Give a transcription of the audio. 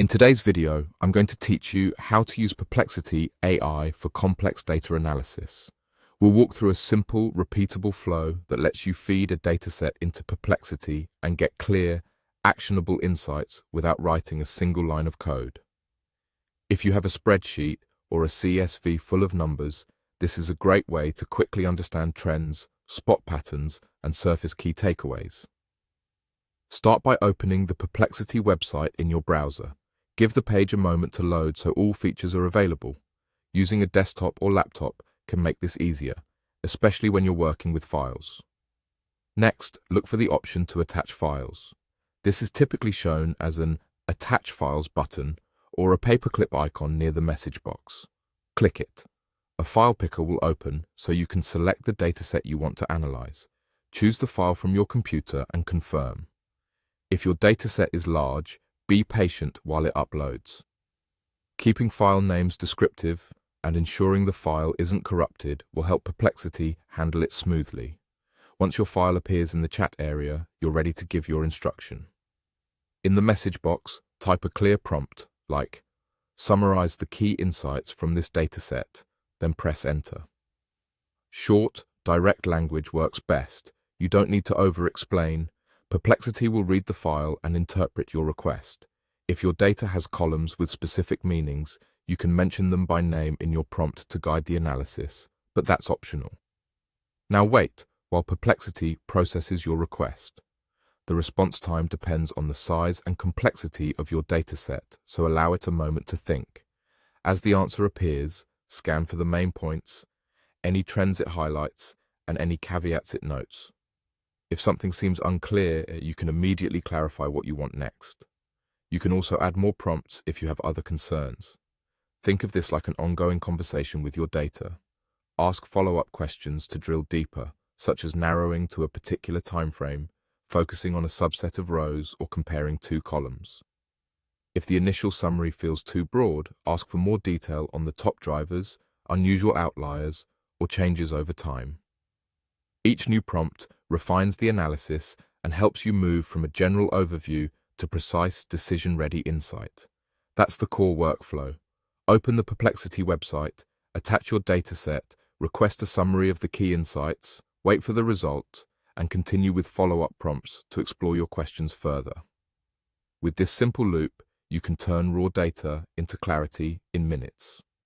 In today's video, I'm going to teach you how to use Perplexity AI for complex data analysis. We'll walk through a simple, repeatable flow that lets you feed a dataset into Perplexity and get clear, actionable insights without writing a single line of code. If you have a spreadsheet or a CSV full of numbers, this is a great way to quickly understand trends, spot patterns, and surface key takeaways. Start by opening the Perplexity website in your browser. Give the page a moment to load so all features are available. Using a desktop or laptop can make this easier, especially when you're working with files. Next, look for the option to attach files. This is typically shown as an Attach Files button or a paperclip icon near the message box. Click it. A file picker will open so you can select the dataset you want to analyze. Choose the file from your computer and confirm. If your dataset is large, be patient while it uploads. Keeping file names descriptive and ensuring the file isn't corrupted will help Perplexity handle it smoothly. Once your file appears in the chat area, you're ready to give your instruction. In the message box, type a clear prompt like, "Summarize the key insights from this dataset," then press enter. Short, direct language works best. You don't need to over-explain. Perplexity will read the file and interpret your request. If your data has columns with specific meanings, you can mention them by name in your prompt to guide the analysis, but that's optional. Now wait while Perplexity processes your request. The response time depends on the size and complexity of your dataset, so allow it a moment to think. As the answer appears, scan for the main points, any trends it highlights, and any caveats it notes. If something seems unclear, you can immediately clarify what you want next. You can also add more prompts if you have other concerns. Think of this like an ongoing conversation with your data. Ask follow-up questions to drill deeper, such as narrowing to a particular time frame, focusing on a subset of rows, or comparing two columns. If the initial summary feels too broad, ask for more detail on the top drivers, unusual outliers, or changes over time. Each new prompt refines the analysis and helps you move from a general overview to precise, decision-ready insight. That's the core workflow. Open the Perplexity website, attach your dataset, request a summary of the key insights, wait for the result, and continue with follow-up prompts to explore your questions further. With this simple loop, you can turn raw data into clarity in minutes.